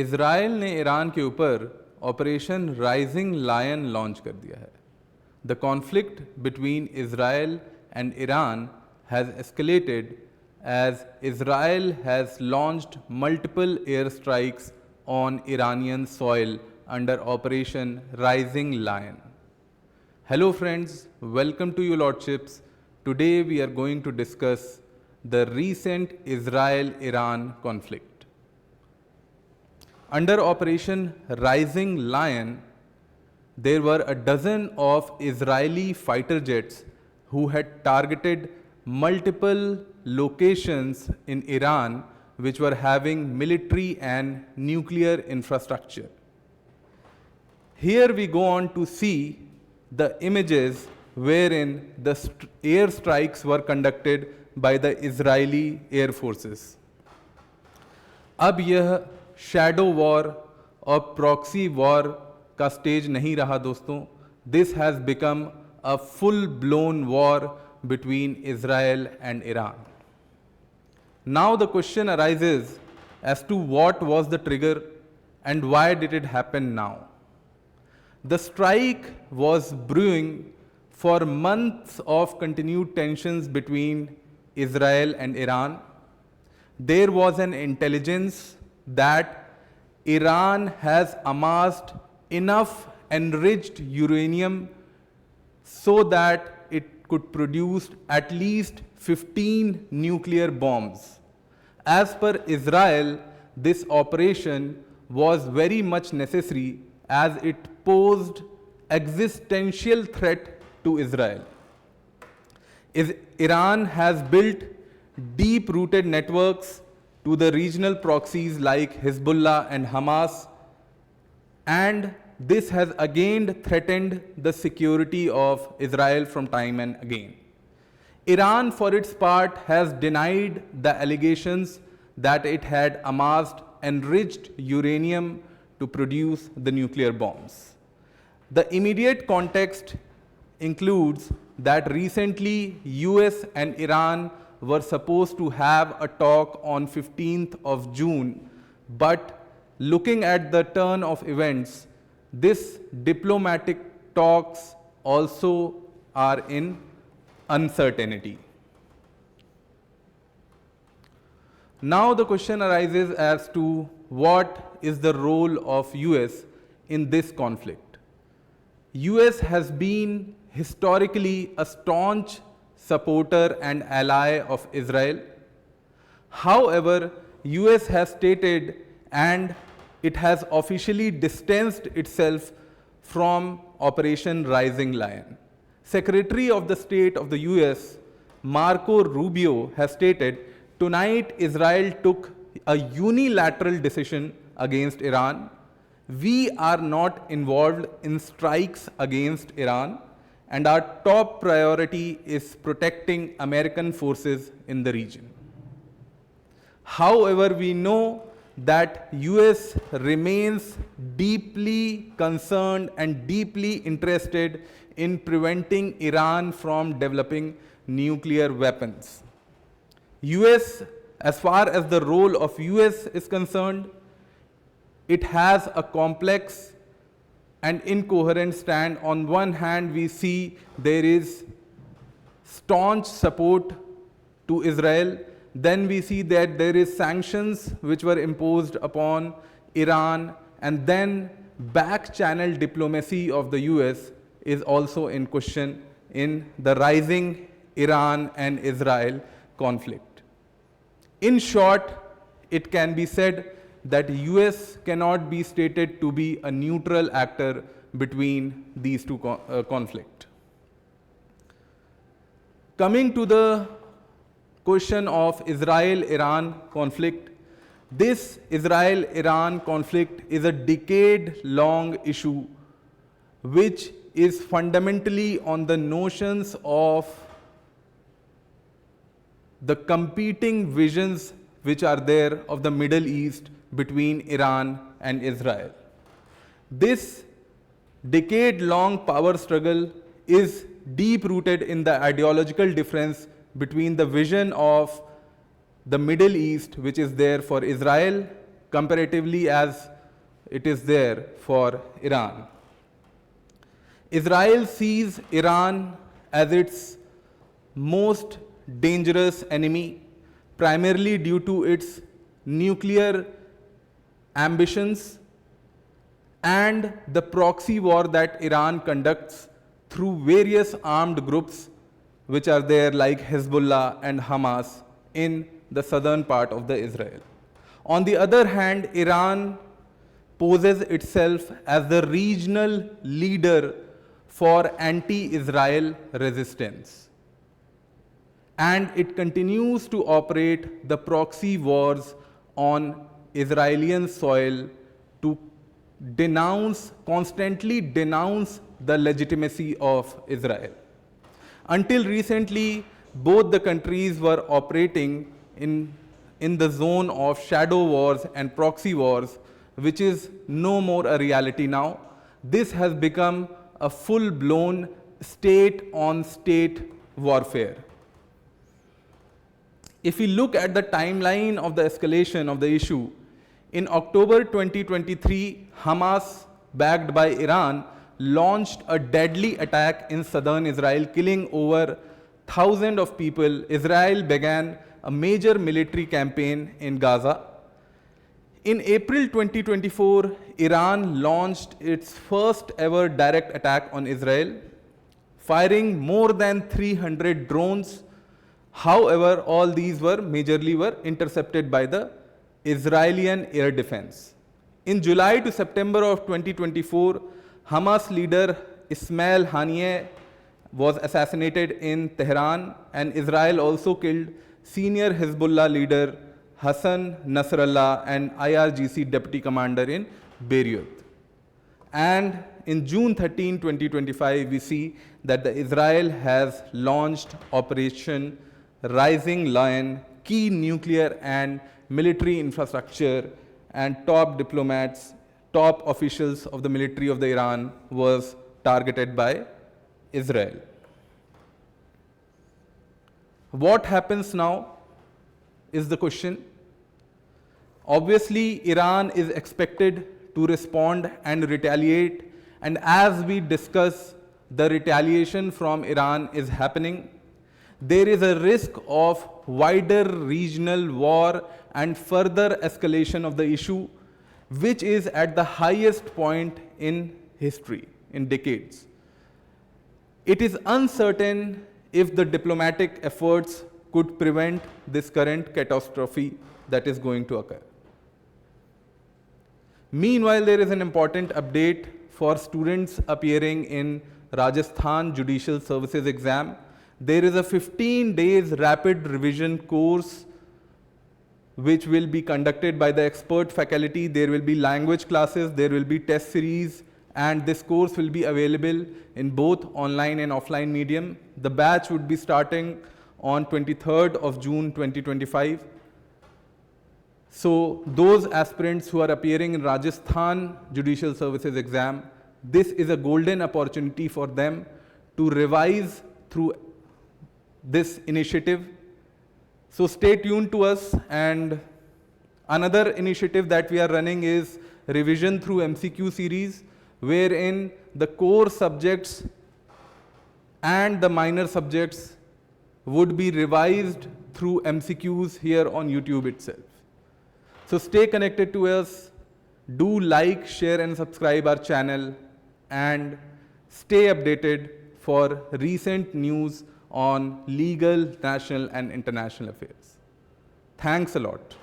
Israel ने Iran के ऊपर ऑपरेशन राइजिंग लायन लॉन्च कर दिया है. The conflict between Israel and Iran has escalated as Israel has launched multiple airstrikes on Iranian soil under Operation Rising Lion. Hello friends, welcome to you Lordships. Today we are going to discuss the recent Israel-Iran conflict. Under Operation Rising Lion, there were a dozen of Israeli fighter jets who had targeted multiple locations in Iran which were having military and nuclear infrastructure. Here we go on to see the images wherein the air strikes were conducted by the Israeli air forces. अब यह shadow war और proxy war का stage नहीं रहा दोस्तों. This has become a full-blown war between Israel and Iran. Now the question arises as to what was the trigger and why did it happen now. The strike was brewing for months of continued tensions between Israel and Iran. There was an intelligence that Iran has amassed enough enriched uranium so that it could produce at least 15 nuclear bombs. As per Israel, this operation was very much necessary as it posed existential threat to Israel. Iran has built deep-rooted networks to the regional proxies like Hezbollah and Hamas, and this has again threatened the security of Israel from time and again. Iran, for its part, has denied the allegations that it had amassed enriched uranium to produce the nuclear bombs. The immediate context includes that recently US and Iran were supposed to have a talk on 15th of June, but looking at the turn of events, this diplomatic talks also are in uncertainty. Now the question arises as to what is the role of US in this conflict. US has been historically a staunch supporter and ally of Israel. However, US has stated and it has officially distanced itself from Operation Rising Lion. Secretary of the State of the US, Marco Rubio, has stated, tonight Israel took a unilateral decision against Iran. We are not involved in strikes against Iran, and our top priority is protecting American forces in the region. However, we know that US remains deeply concerned and deeply interested in preventing Iran from developing nuclear weapons. US, as far as the role of US is concerned, it has a complex and incoherent stand. On one hand, we see there is staunch support to Israel. Then we see that there is sanctions which were imposed upon Iran, and then back-channel diplomacy of the US is also in question in the rising Iran and Israel conflict. In short, it can be said that US cannot be stated to be a neutral actor between these two conflicts. Coming to the question of Israel-Iran conflict, this Israel-Iran conflict is a decade-long issue which is fundamentally on the notions of the competing visions which are there of the Middle East between Iran and Israel. This decade-long power struggle is deep-rooted in the ideological difference between the vision of the Middle East, which is there for Israel, comparatively as it is there for Iran. Israel sees Iran as its most dangerous enemy, primarily due to its nuclear ambitions and the proxy war that Iran conducts through various armed groups which are there like Hezbollah and Hamas in the southern part of the Israel. On the other hand, Iran poses itself as the regional leader for anti-Israel resistance. And it continues to operate the proxy wars on Israeli soil to constantly denounce the legitimacy of Israel. Until recently, both the countries were operating in the zone of shadow wars and proxy wars, which is no more a reality now. This has become a full-blown state-on-state warfare. If we look at the timeline of the escalation of the issue, in October 2023, Hamas, backed by Iran, launched a deadly attack in southern Israel, killing over thousands of people. Israel began a major military campaign in Gaza. In April 2024, Iran launched its first ever direct attack on Israel, firing more than 300 drones. However, all these were majorly intercepted by the Israeli air defense. In July to September of 2024, Hamas leader Ismail Haniyeh was assassinated in Tehran, and Israel also killed senior Hezbollah leader Hassan Nasrallah and IRGC deputy commander in Beirut. And in June 13, 2025, we see that Israel has launched Operation Rising Lion. Key nuclear and military infrastructure and top diplomats, top officials of the military of the Iran was targeted by Israel. What happens now is the question. Obviously, Iran is expected to respond and retaliate, and as we discuss, the retaliation from Iran is happening. There is a risk of wider regional war and further escalation of the issue, which is at the highest point in history, in decades. It is uncertain if the diplomatic efforts could prevent this current catastrophe that is going to occur. Meanwhile, there is an important update for students appearing in Rajasthan Judicial Services exam. There is a 15 days rapid revision course which will be conducted by the expert faculty. There will be language classes, there will be test series, and this course will be available in both online and offline medium. The batch would be starting on 23rd of June 2025. So those aspirants who are appearing in Rajasthan Judicial Services exam, this is a golden opportunity for them to revise through this initiative. So stay tuned to us. And another initiative that we are running is revision through MCQ series, wherein the core subjects and the minor subjects would be revised through MCQs here on YouTube itself. So stay connected to us, do like, share and subscribe our channel, and stay updated for recent news on legal, national and international affairs. Thanks a lot.